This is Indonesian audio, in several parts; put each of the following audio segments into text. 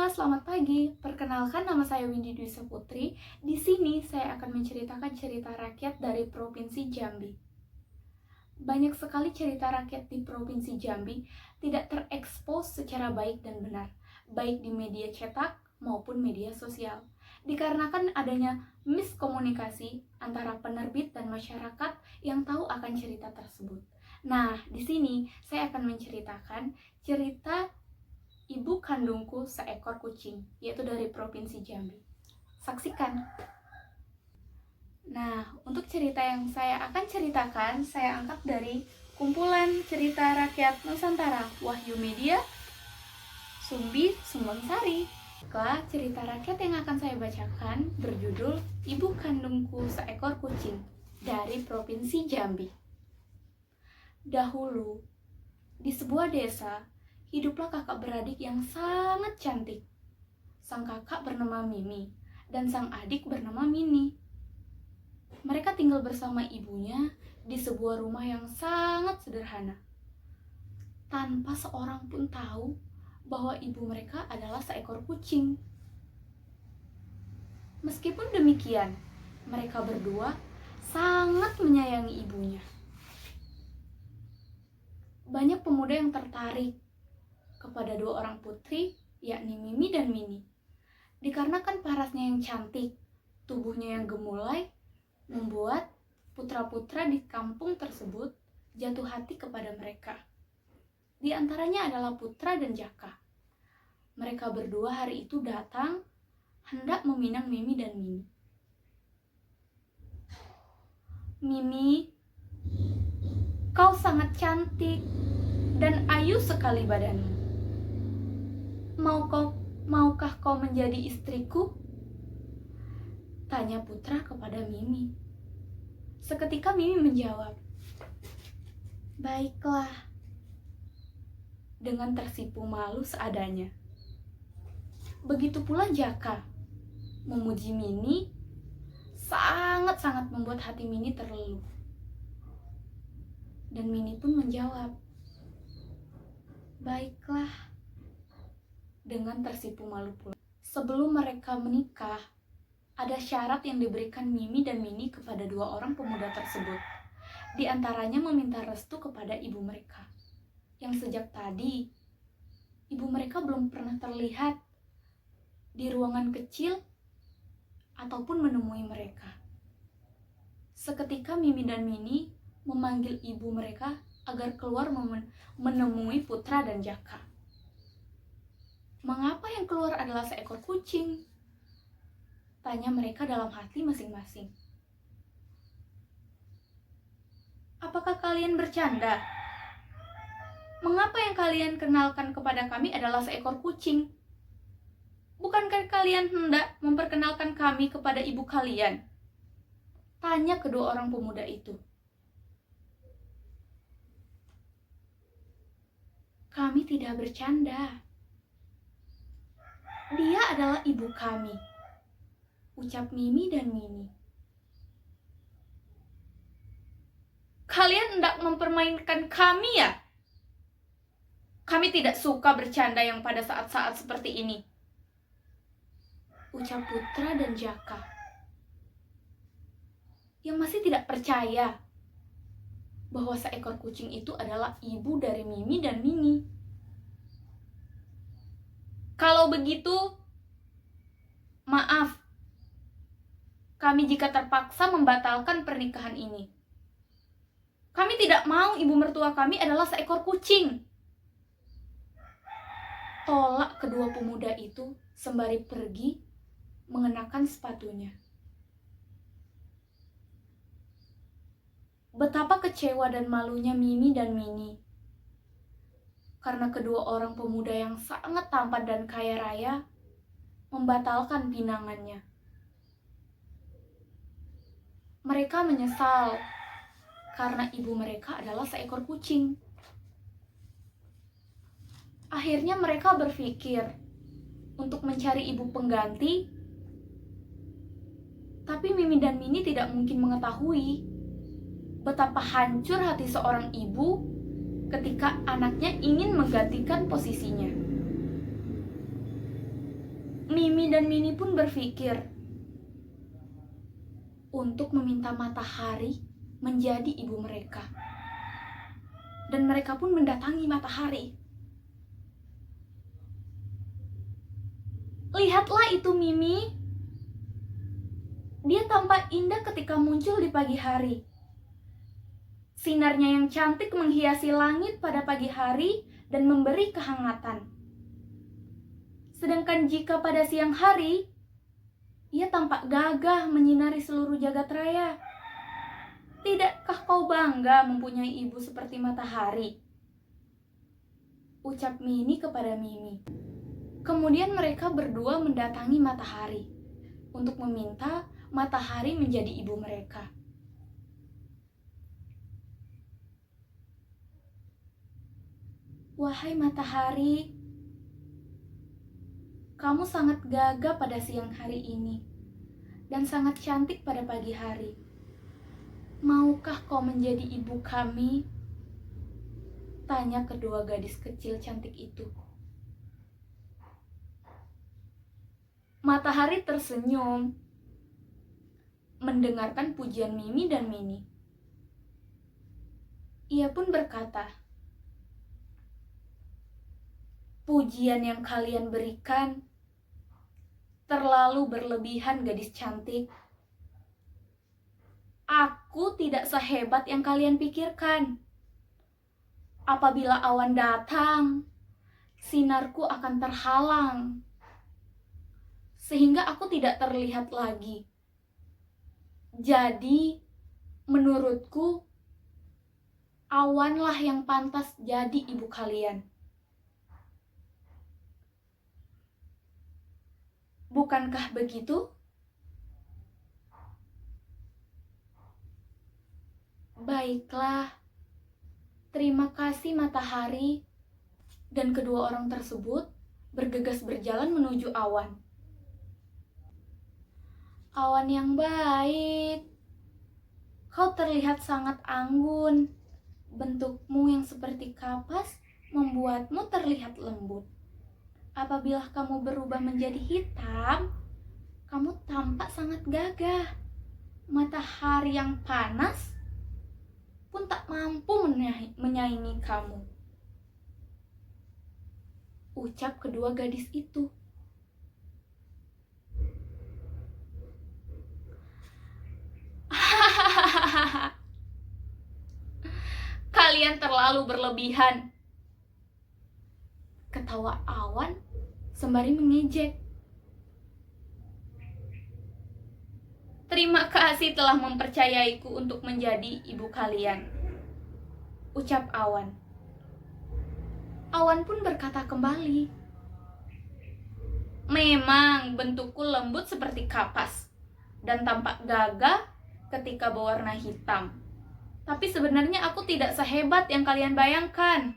selamat pagi. Perkenalkan, nama saya Windy Dwi Saputri. Di sini saya akan menceritakan cerita rakyat dari Provinsi Jambi. Banyak sekali cerita rakyat di Provinsi Jambi tidak terekspos secara baik dan benar, baik di media cetak maupun media sosial. Dikarenakan adanya miskomunikasi antara penerbit dan masyarakat yang tahu akan cerita tersebut. Nah, di sini saya akan menceritakan cerita Ibu Kandungku Seekor Kucing, yaitu dari Provinsi Jambi. Saksikan. Nah, untuk cerita yang saya akan ceritakan, saya angkat dari kumpulan cerita rakyat Nusantara, Wahyu Media, Sumbi Sumbangsari. Cerita rakyat yang akan saya bacakan berjudul Ibu Kandungku Seekor Kucing dari Provinsi Jambi. Dahulu, di sebuah desa, hiduplah kakak beradik yang sangat cantik. Sang kakak bernama Mimi dan sang adik bernama Mini. Mereka tinggal bersama ibunya di sebuah rumah yang sangat sederhana. Tanpa seorang pun tahu bahwa ibu mereka adalah seekor kucing. Meskipun demikian, mereka berdua sangat menyayangi ibunya. Banyak pemuda yang tertarik kepada dua orang putri, yakni Mimi dan Mini. Dikarenakan parasnya yang cantik, tubuhnya yang gemulai, membuat putra-putra di kampung tersebut jatuh hati kepada mereka. Di antaranya adalah Putra dan Jaka. Mereka berdua hari itu datang, hendak meminang Mimi dan Mini. Mimi, kau sangat cantik dan ayu sekali badanmu. Maukah kau menjadi istriku? Tanya Putra kepada Mimi. Seketika Mimi menjawab, baiklah, dengan tersipu malu seadanya. Begitu pula Jaka. Memuji Mini sangat-sangat membuat hati Mini terluluh. Dan Mini pun menjawab, baiklah, dengan tersipu malu pula. Sebelum mereka menikah, ada syarat yang diberikan Mimi dan Mini kepada dua orang pemuda tersebut. Di antaranya meminta restu kepada ibu mereka, yang sejak tadi ibu mereka belum pernah terlihat di ruangan kecil ataupun menemui mereka. Seketika Mimi dan Mini memanggil ibu mereka agar keluar menemui Putra dan Jaka. Mengapa yang keluar adalah seekor kucing? Tanya mereka dalam hati masing-masing. Apakah kalian bercanda? Mengapa yang kalian kenalkan kepada kami adalah seekor kucing? Bukankah kalian hendak memperkenalkan kami kepada ibu kalian? Tanya kedua orang pemuda itu. Kami tidak bercanda. Dia adalah ibu kami, ucap Mimi dan Mini. Kalian hendak mempermainkan kami ya? Kami tidak suka bercanda yang pada saat-saat seperti ini, ucap Putra dan Jaka, yang masih tidak percaya bahwa seekor kucing itu adalah ibu dari Mimi dan Mini. Kalau begitu, maaf, kami jika terpaksa membatalkan pernikahan ini. Kami tidak mau ibu mertua kami adalah seekor kucing. Tolak kedua pemuda itu sembari pergi mengenakan sepatunya. Betapa kecewa dan malunya Mimi dan Mini karena kedua orang pemuda yang sangat tampan dan kaya raya membatalkan pinangannya. Mereka menyesal karena ibu mereka adalah seekor kucing. Akhirnya mereka berpikir untuk mencari ibu pengganti, tapi Mimi dan Mini tidak mungkin mengetahui betapa hancur hati seorang ibu ketika anaknya ingin menggantikan posisinya. Mimi dan Mini pun berpikir untuk meminta matahari menjadi ibu mereka. Dan mereka pun mendatangi matahari. Lihatlah itu Mimi. Dia tampak indah ketika muncul di pagi hari. Sinarnya yang cantik menghiasi langit pada pagi hari dan memberi kehangatan. Sedangkan jika pada siang hari, ia tampak gagah menyinari seluruh jagat raya. Tidakkah kau bangga mempunyai ibu seperti matahari? Ucap Mini kepada Mimi. Kemudian mereka berdua mendatangi matahari untuk meminta matahari menjadi ibu mereka. Wahai matahari, kamu sangat gagah pada siang hari ini dan sangat cantik pada pagi hari. Maukah kau menjadi ibu kami? Tanya kedua gadis kecil cantik itu. Matahari tersenyum mendengarkan pujian Mimi dan Mini. Ia pun berkata, "Pujian yang kalian berikan terlalu berlebihan, gadis cantik. Aku tidak sehebat yang kalian pikirkan. Apabila awan datang, sinarku akan terhalang, sehingga aku tidak terlihat lagi. Jadi, menurutku, awanlah yang pantas jadi ibu kalian. Bukankah begitu?" Baiklah, terima kasih matahari. Dan kedua orang tersebut bergegas berjalan menuju awan. Awan yang baik, kau terlihat sangat anggun. Bentukmu yang seperti kapas membuatmu terlihat lembut. Apabila kamu berubah menjadi hitam, kamu tampak sangat gagah. Matahari yang panas pun tak mampu menyaingi kamu. Ucap kedua gadis itu. Kalian terlalu berlebihan. Ketawa awan sembari mengejek. Terima kasih telah mempercayaiku untuk menjadi ibu kalian, ucap awan. Awan pun berkata kembali, memang bentukku lembut seperti kapas dan tampak gagah ketika berwarna hitam. Tapi sebenarnya aku tidak sehebat yang kalian bayangkan.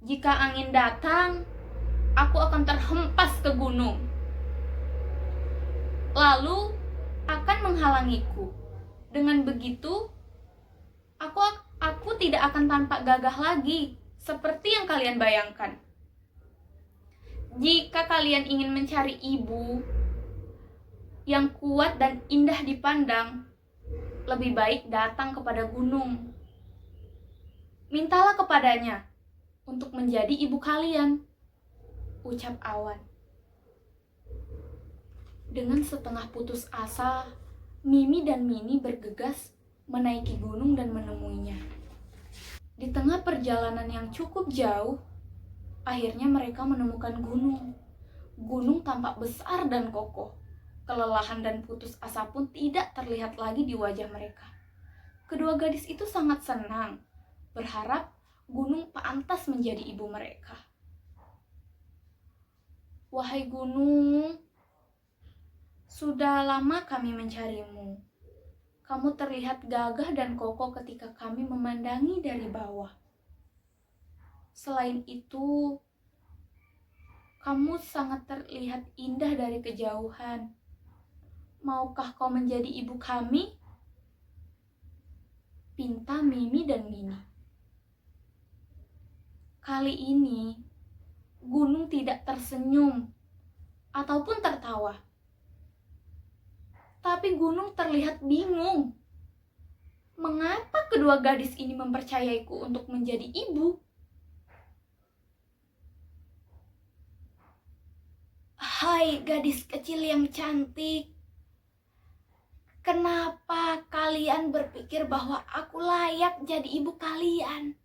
Jika angin datang, aku akan terhempas ke gunung, lalu akan menghalangiku. Dengan begitu, aku tidak akan tampak gagah lagi seperti yang kalian bayangkan. Jika kalian ingin mencari ibu yang kuat dan indah dipandang, lebih baik datang kepada gunung. Mintalah kepadanya untuk menjadi ibu kalian, ucap awan. Dengan setengah putus asa, Mimi dan Mini bergegas menaiki gunung dan menemuinya. Di tengah perjalanan yang cukup jauh, akhirnya mereka menemukan gunung. Gunung tampak besar dan kokoh. Kelelahan dan putus asa pun tidak terlihat lagi di wajah mereka. Kedua gadis itu sangat senang, berharap gunung pantas menjadi ibu mereka. Wahai gunung, sudah lama kami mencarimu. Kamu terlihat gagah dan kokoh ketika kami memandangi dari bawah. Selain itu, kamu sangat terlihat indah dari kejauhan. Maukah kau menjadi ibu kami? Pinta Mimi dan Mini. Kali ini, gunung tidak tersenyum, ataupun tertawa. Tapi gunung terlihat bingung. Mengapa kedua gadis ini mempercayaiku untuk menjadi ibu? Hai gadis kecil yang cantik, kenapa kalian berpikir bahwa aku layak jadi ibu kalian?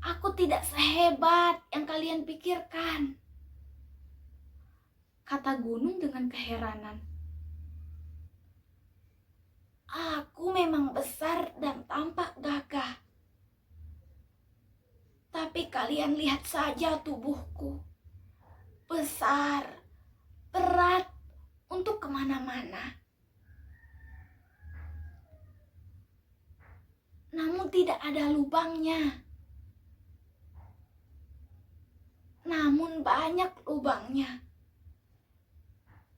Aku tidak sehebat yang kalian pikirkan, kata gunung dengan keheranan. Aku memang besar dan tampak gagah. Tapi kalian lihat saja tubuhku. Besar, berat untuk kemana-mana. Namun tidak ada lubangnya. Namun banyak lubangnya.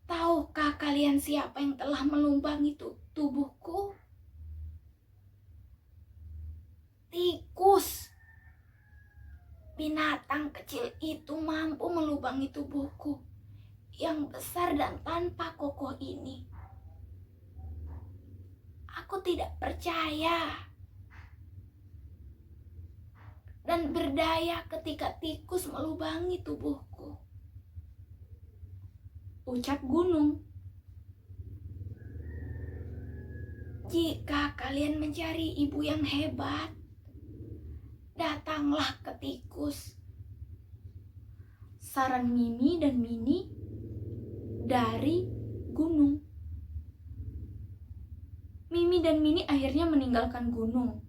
Tahukah kalian siapa yang telah melumbangi tubuhku? Tikus. Binatang kecil itu mampu melubangi tubuhku yang besar dan tanpa kokoh ini. Aku tidak percaya dan berdaya ketika tikus melubangi tubuhku, ucap gunung. Jika kalian mencari ibu yang hebat, datanglah ke tikus, saran Mimi dan Mini dari gunung. Mimi dan Mini akhirnya meninggalkan gunung.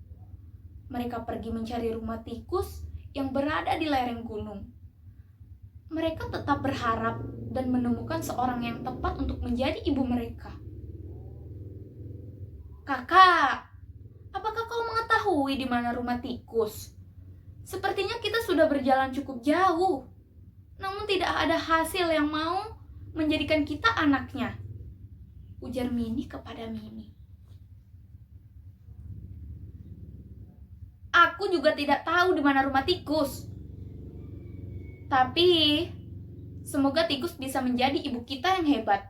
Mereka pergi mencari rumah tikus yang berada di lereng gunung. Mereka tetap berharap dan menemukan seorang yang tepat untuk menjadi ibu mereka. Kakak, apakah kau mengetahui di mana rumah tikus? Sepertinya kita sudah berjalan cukup jauh, namun tidak ada hasil yang mau menjadikan kita anaknya, ujar Mini kepada Mimi. Aku juga tidak tahu di mana rumah tikus. Tapi semoga tikus bisa menjadi ibu kita yang hebat,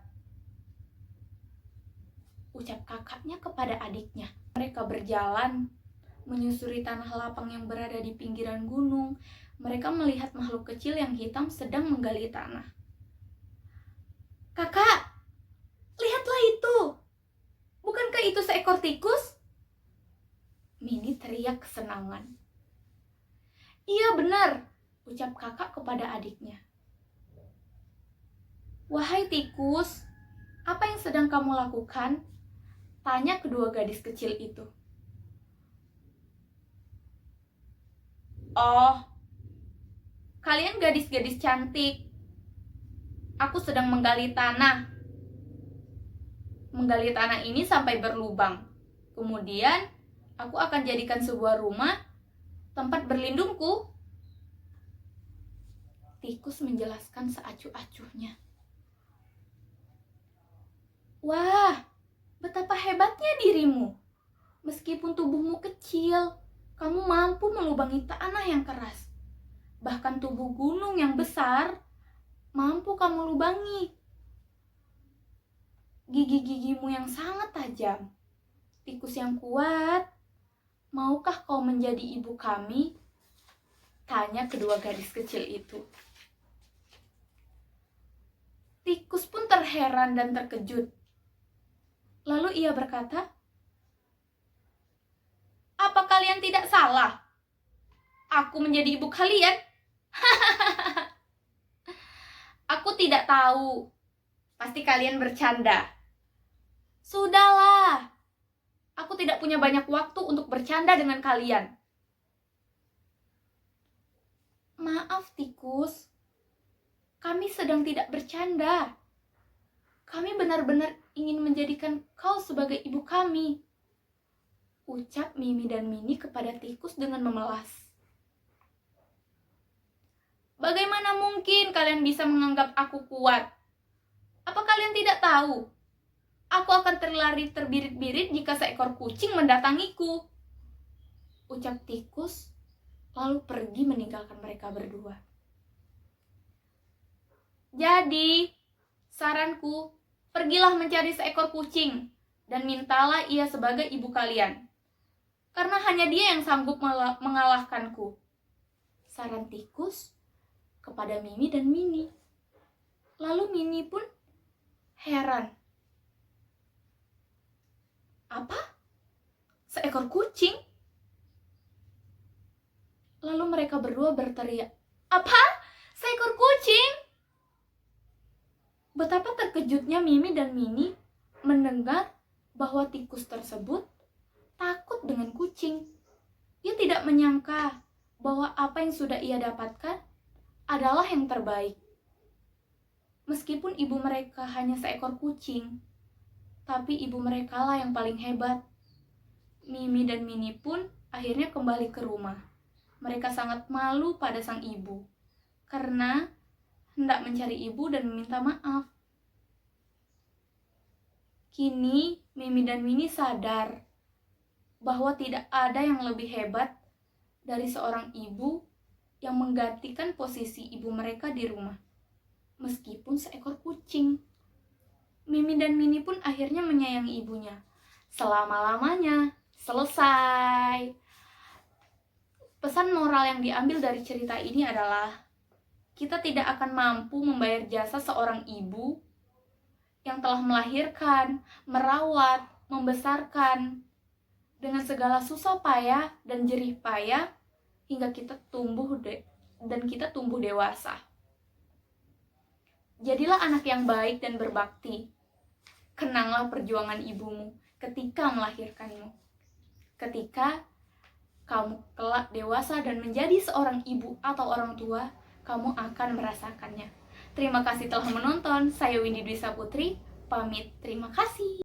ucap kakaknya kepada adiknya. Mereka berjalan menyusuri tanah lapang yang berada di pinggiran gunung. Mereka melihat makhluk kecil yang hitam sedang menggali tanah. Kakak, lihatlah itu. Bukankah itu seekor tikus? Mini teriak kesenangan. Iya benar, ucap kakak kepada adiknya. Wahai tikus, apa yang sedang kamu lakukan? Tanya kedua gadis kecil itu. Oh, kalian gadis-gadis cantik. Aku sedang menggali tanah. Menggali tanah ini sampai berlubang. Kemudian, aku akan jadikan sebuah rumah tempat berlindungku. Tikus menjelaskan seacuh-acuhnya. Wah, betapa hebatnya dirimu. Meskipun tubuhmu kecil, kamu mampu melubangi tanah yang keras. Bahkan tubuh gunung yang besar mampu kamu lubangi. Gigi-gigimu yang sangat tajam. Tikus yang kuat, maukah kau menjadi ibu kami? Tanya kedua gadis kecil itu. Tikus pun terheran dan terkejut. Lalu ia berkata, apa kalian tidak salah? Aku menjadi ibu kalian? Aku tidak tahu. Pasti kalian bercanda. Sudahlah. Aku tidak punya banyak waktu untuk bercanda dengan kalian. Maaf, tikus. Kami sedang tidak bercanda. Kami benar-benar ingin menjadikan kau sebagai ibu kami, ucap Mimi dan Mini kepada tikus dengan memelas. Bagaimana mungkin kalian bisa menganggap aku kuat? Apa kalian tidak tahu? Aku akan terlari terbirit-birit jika seekor kucing mendatangiku, ucap tikus, lalu pergi meninggalkan mereka berdua. Jadi, saranku, pergilah mencari seekor kucing dan mintalah ia sebagai ibu kalian. Karena hanya dia yang sanggup mengalahkanku. Saran tikus kepada Mimi dan Mini. Lalu Mini pun heran. Apa? Seekor kucing? Lalu mereka berdua berteriak, apa? Seekor kucing? Betapa terkejutnya Mimi dan Mini mendengar bahwa tikus tersebut takut dengan kucing. Ia tidak menyangka bahwa apa yang sudah ia dapatkan adalah yang terbaik. Meskipun ibu mereka hanya seekor kucing, tapi ibu mereka lah yang paling hebat. Mimi dan Mini pun akhirnya kembali ke rumah. Mereka sangat malu pada sang ibu, karena hendak mencari ibu dan meminta maaf. Kini Mimi dan Mini sadar bahwa tidak ada yang lebih hebat dari seorang ibu yang menggantikan posisi ibu mereka di rumah, meskipun seekor kucing. Mimi dan Mini pun akhirnya menyayangi ibunya selama-lamanya. Selesai. Pesan moral yang diambil dari cerita ini adalah kita tidak akan mampu membayar jasa seorang ibu yang telah melahirkan, merawat, membesarkan dengan segala susah payah dan jerih payah hingga kita tumbuh dewasa. Jadilah anak yang baik dan berbakti. Kenanglah perjuangan ibumu ketika melahirkanmu. Ketika kamu kelak dewasa dan menjadi seorang ibu atau orang tua, kamu akan merasakannya. Terima kasih telah menonton. Saya Windy Dwi Saputri, pamit. Terima kasih.